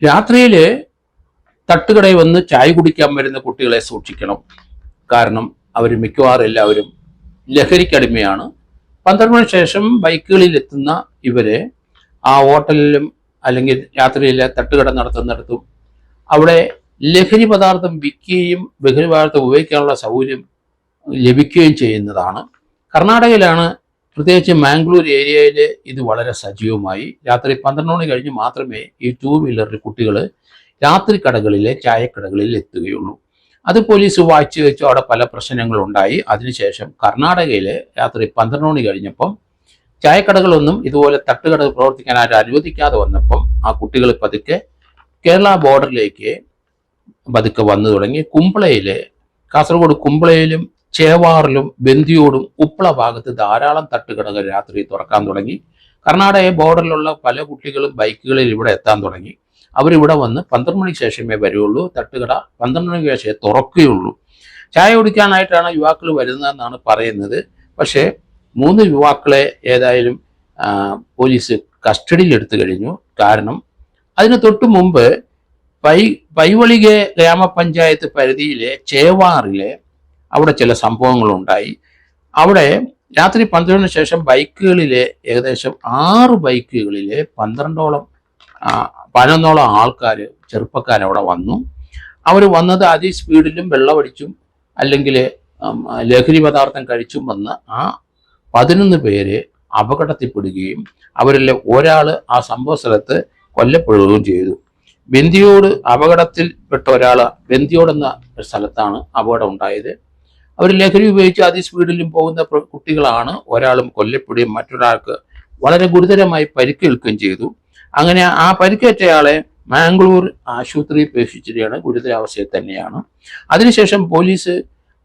രാത്രിയിൽ തട്ടുകടയിൽ വന്ന് ചായ കുടിക്കാൻ വരുന്ന കുട്ടികളെ സൂക്ഷിക്കണം. കാരണം അവർ മിക്കവാറും എല്ലാവരും ലഹരിക്കടിമയാണ്. 12 മണിക്ക് ശേഷം ബൈക്കുകളിൽ എത്തുന്ന ഇവരെ ആ ഹോട്ടലിലും അല്ലെങ്കിൽ രാത്രിയിലെ തട്ടുകട നടത്തുന്നിടത്തും അവിടെ ലഹരി പദാർത്ഥം വിൽക്കുകയും ലഹരി പദാർത്ഥം ഉപയോഗിക്കാനുള്ള സൗകര്യം ലഭിക്കുകയും ചെയ്യുന്നതാണ്. കർണാടകയിലാണ്, പ്രത്യേകിച്ച് മാംഗ്ലൂർ ഏരിയയിൽ ഇത് വളരെ സജീവമായി. രാത്രി 12 മണി കഴിഞ്ഞ് മാത്രമേ ഈ 2 വീലറിൽ കുട്ടികൾ രാത്രി കടകളിലെ ചായക്കടകളിൽ എത്തുകയുള്ളൂ. അത് പോലീസ് വായിച്ചു വെച്ചു. അവിടെ പല പ്രശ്നങ്ങളുണ്ടായി. അതിനുശേഷം കർണാടകയിൽ രാത്രി 12 മണി കഴിഞ്ഞപ്പം ചായക്കടകളൊന്നും ഇതുപോലെ തട്ടുകടകൾ പ്രവർത്തിക്കാനായിട്ട് അനുവദിക്കാതെ വന്നപ്പം ആ കുട്ടികൾ പതുക്കെ കേരള ബോർഡറിലേക്ക് പതുക്കെ വന്നു തുടങ്ങി. കുമ്പളയിലെ, കാസർഗോഡ് കുമ്പളയിലും ചേവാറിലും ബന്ദിയോടും ഉപ്പള ഭാഗത്ത് ധാരാളം തട്ടുകടകൾ രാത്രി തുറക്കാൻ തുടങ്ങി. കർണാടക ബോർഡറിലുള്ള പല കുട്ടികളും ബൈക്കുകളിൽ ഇവിടെ എത്താൻ തുടങ്ങി. അവരിവിടെ വന്ന് 12 മണിക്ക് ശേഷമേ വരുള്ളൂ. തട്ടുകട 12 മണിക്ക് ശേഷമേ തുറക്കുകയുള്ളൂ. ചായ കുടിക്കാനായിട്ടാണ് യുവാക്കൾ വരുന്നതെന്നാണ് പറയുന്നത്. പക്ഷേ 3 യുവാക്കളെ ഏതായാലും പോലീസ് കസ്റ്റഡിയിൽ എടുത്തു കഴിഞ്ഞു. കാരണം അതിന് തൊട്ടു മുമ്പ് പൈവളികെ ഗ്രാമപഞ്ചായത്ത് പരിധിയിലെ ചേവാറിലെ അവിടെ ചില സംഭവങ്ങളുണ്ടായി. അവിടെ രാത്രി 12 ശേഷം ബൈക്കുകളിലെ ഏകദേശം 6 ബൈക്കുകളിലെ 11ഓളം ആൾക്കാർ, ചെറുപ്പക്കാരവിടെ വന്നു. അവർ വന്നത് അതിസ്പീഡിലും വെള്ളമടിച്ചും അല്ലെങ്കിൽ ലഹരി പദാർത്ഥം കഴിച്ചും വന്ന് ആ 11 പേര് അപകടത്തിൽപ്പെടുകയും അവരിലെ ഒരാൾ ആ സംഭവ സ്ഥലത്ത് കൊല്ലപ്പെടുകയും ചെയ്തു. ബന്ദിയോട് അപകടത്തിൽപ്പെട്ട ഒരാൾ, ബന്ദിയോട് എന്ന സ്ഥലത്താണ് അപകടം ഉണ്ടായത്. അവർ ലഹരി ഉപയോഗിച്ച് അതിസ്പീഡിലും പോകുന്ന കുട്ടികളാണ്. ഒരാളും കൊല്ലപ്പെടുകയും മറ്റൊരാൾക്ക് വളരെ ഗുരുതരമായി പരിക്കേൽക്കുകയും ചെയ്തു. അങ്ങനെ ആ പരിക്കേറ്റയാളെ മാംഗ്ലൂർ ആശുപത്രിയിൽ പ്രവേശിച്ചിരിക്കുകയാണ്. ഗുരുതരാവസ്ഥയിൽ തന്നെയാണ്. അതിനുശേഷം പോലീസ്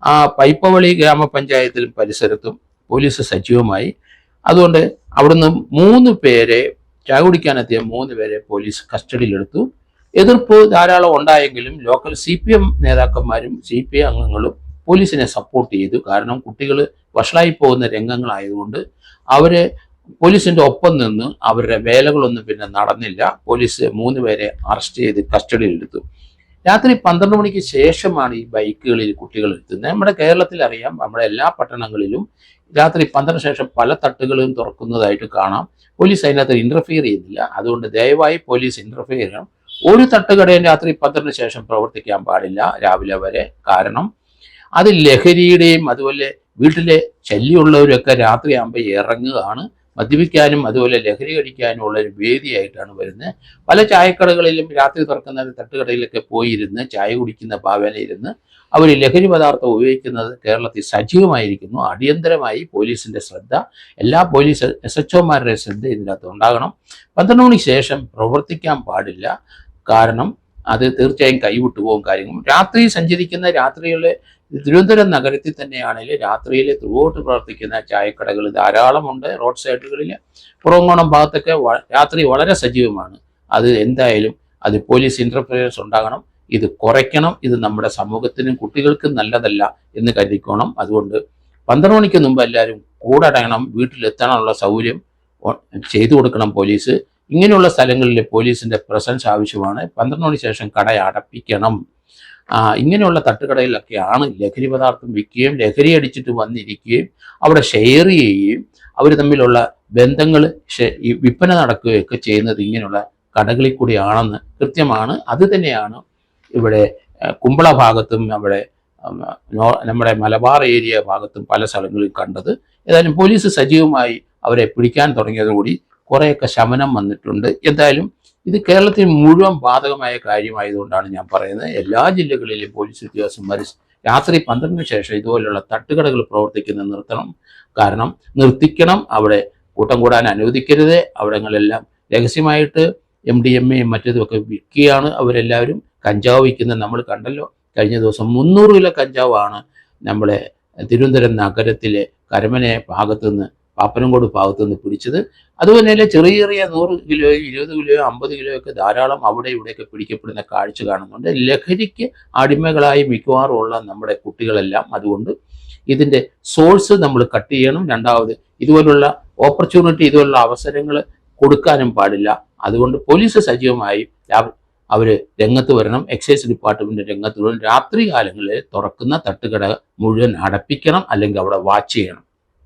ആ പൈപ്പവളി ഗ്രാമപഞ്ചായത്തിലും പരിസരത്തും പോലീസ് സജീവമായി. അതുകൊണ്ട് അവിടുന്ന് 3 പേരെ, ചായ കുടിക്കാനെത്തിയ 3 പേരെ പോലീസ് കസ്റ്റഡിയിലെടുത്തു. എതിർപ്പ് ധാരാളം ഉണ്ടായെങ്കിലും ലോക്കൽ CPM നേതാക്കന്മാരും CPI അംഗങ്ങളും പോലീസിനെ സപ്പോർട്ട് ചെയ്തു. കാരണം കുട്ടികൾ വഷളായി പോകുന്ന രംഗങ്ങളായതുകൊണ്ട് അവര് പോലീസിന്റെ ഒപ്പം നിന്ന് അവരുടെ വേലകളൊന്നും പിന്നെ നടന്നില്ല. പോലീസ് 3 പേരെ അറസ്റ്റ് ചെയ്ത് കസ്റ്റഡിയിലെടുത്തു. രാത്രി 12 മണിക്ക് ശേഷമാണ് ഈ ബൈക്കുകളിൽ കുട്ടികൾ എത്തുന്നത്. നമ്മുടെ കേരളത്തിൽ അറിയാം, നമ്മുടെ എല്ലാ പട്ടണങ്ങളിലും രാത്രി 12 ശേഷം പല തട്ടുകളും തുറക്കുന്നതായിട്ട് കാണാം. പോലീസ് അതിനകത്ത് ഇന്റർഫിയർ ചെയ്യുന്നില്ല. അതുകൊണ്ട് ദയവായി പോലീസ് ഇന്റർഫിയർ ചെയ്യണം. ഒരു തട്ടുകടയും രാത്രി 12 ശേഷം പ്രവർത്തിക്കാൻ പാടില്ല രാവിലെ വരെ. കാരണം അത് ലഹരിയുടെയും അതുപോലെ വീട്ടിലെ ശല്യമുള്ളവരൊക്കെ രാത്രിയാകുമ്പോൾ ഇറങ്ങുകയാണ്. മദ്യപിക്കാനും അതുപോലെ ലഹരി കഴിക്കാനും ഉള്ള ഒരു വേദിയായിട്ടാണ് വരുന്നത്. പല ചായക്കടകളിലും രാത്രി തുറക്കുന്ന തട്ടുകടയിലൊക്കെ പോയിരുന്ന് ചായ കുടിക്കുന്ന ഭാവനയിരുന്ന് അവർ ലഹരി പദാർത്ഥം ഉപയോഗിക്കുന്നത് കേരളത്തിൽ സജീവമായിരിക്കുന്നു. അടിയന്തരമായി പോലീസിന്റെ ശ്രദ്ധ, എല്ലാ പോലീസ് SHOമാരുടെ ശ്രദ്ധ ഇതിനകത്ത് ഉണ്ടാകണം. 12 മണിക്ക് ശേഷം പ്രവർത്തിക്കാൻ പാടില്ല. കാരണം അത് തീർച്ചയായും കൈവിട്ടു പോകും കാര്യങ്ങൾ. രാത്രി സഞ്ചരിക്കുന്ന, രാത്രിയിലെ തിരുവനന്തപുരം നഗരത്തിൽ തന്നെയാണെങ്കിൽ രാത്രിയിൽ ത്രൂഔട്ട് പ്രവർത്തിക്കുന്ന ചായക്കടകൾ ധാരാളമുണ്ട്. റോഡ് സൈഡുകളിൽ പുറങ്ങോണം ഭാഗത്തൊക്കെ രാത്രി വളരെ സജീവമാണ്. അത് എന്തായാലും അത് പോലീസ് ഇന്റർഫിയറൻസ് ഉണ്ടാകണം. ഇത് കുറയ്ക്കണം. ഇത് നമ്മുടെ സമൂഹത്തിനും കുട്ടികൾക്കും നല്ലതല്ല എന്ന് കരുതിക്കോണം. അതുകൊണ്ട് 12 മണിക്ക് മുമ്പ് എല്ലാവരും കൂടടങ്ങണം. വീട്ടിലെത്താനുള്ള സൗകര്യം ചെയ്തു കൊടുക്കണം പോലീസ്. ഇങ്ങനെയുള്ള സ്ഥലങ്ങളിൽ പോലീസിന്റെ പ്രസൻസ് ആവശ്യമാണ്. 12 മണിക്ക് ശേഷം കട അടപ്പിക്കണം. ഇങ്ങനെയുള്ള തട്ടുകടയിലൊക്കെയാണ് ലഹരി പദാർത്ഥം വിൽക്കുകയും ലഹരി അടിച്ചിട്ട് വന്നിരിക്കുകയും അവിടെ ഷെയർ ചെയ്യുകയും അവർ തമ്മിലുള്ള ബന്ധങ്ങൾ വിൽപ്പന നടക്കുകയൊക്കെ ചെയ്യുന്നത് ഇങ്ങനെയുള്ള കടകളിൽ കൂടിയാണെന്ന് കൃത്യമാണ്. അത് തന്നെയാണ് ഇവിടെ കുമ്പള ഭാഗത്തും അവിടെ നമ്മുടെ മലബാർ ഏരിയ ഭാഗത്തും പല സ്ഥലങ്ങളിൽ കണ്ടത്. ഏതായാലും പോലീസ് സജീവമായി അവരെ പിടിക്കാൻ തുടങ്ങിയതോടുകൂടി കുറേയൊക്കെ ശമനം വന്നിട്ടുണ്ട്. എന്തായാലും ഇത് കേരളത്തിൽ മുഴുവൻ ബാധകമായ കാര്യമായതുകൊണ്ടാണ് ഞാൻ പറയുന്നത്. എല്ലാ ജില്ലകളിലും പോലീസ് ഉദ്യോഗസ്ഥന്മാർ രാത്രി 12 ശേഷം ഇതുപോലുള്ള തട്ടുകടകൾ പ്രവർത്തിക്കുന്നത് നിർത്തണം. കാരണം നിർത്തിക്കണം. അവിടെ കൂട്ടം കൂടാൻ അനുവദിക്കരുത്. അവിടങ്ങളെല്ലാം രഹസ്യമായിട്ട് MDMA മറ്റേതുമൊക്കെ വിൽക്കുകയാണ് അവരെല്ലാവരും. കഞ്ചാവ് വിൽക്കുന്നത് നമ്മൾ കണ്ടല്ലോ. കഴിഞ്ഞ ദിവസം 300 കിലോ കഞ്ചാവാണ് നമ്മളെ തിരുവനന്തപുരം നഗരത്തിലെ കരമന ഭാഗത്തുനിന്ന്, പാപ്പനംകോട് ഭാഗത്തുനിന്ന് പിടിച്ചത്. അതുപോലെ ചെറിയ ചെറിയ 100 കിലോയോ 20 കിലോയോ 50 കിലോയോ ഒക്കെ ധാരാളം അവിടെ ഇവിടെയൊക്കെ പിടിക്കപ്പെടുന്ന കാഴ്ച കാണുന്നുണ്ട്. ലഹരിക്ക് അടിമകളായി മിക്കവാറും ഉള്ള നമ്മുടെ കുട്ടികളെല്ലാം. അതുകൊണ്ട് ഇതിൻ്റെ സോഴ്സ് നമ്മൾ കട്ട് ചെയ്യണം. രണ്ടാമത് ഇതുപോലുള്ള ഓപ്പർച്യൂണിറ്റി, ഇതുപോലുള്ള അവസരങ്ങൾ കൊടുക്കാനും പാടില്ല. അതുകൊണ്ട് പോലീസ് സജീവമായി അവർ രംഗത്ത് വരണം. എക്സൈസ് ഡിപ്പാർട്ട്മെന്റ് രംഗത്ത് വരണം. രാത്രി കാലങ്ങളിൽ തുറക്കുന്ന തട്ടുകട മുഴുവൻ അടപ്പിക്കണം, അല്ലെങ്കിൽ അവിടെ വാച്ച് ചെയ്യണം.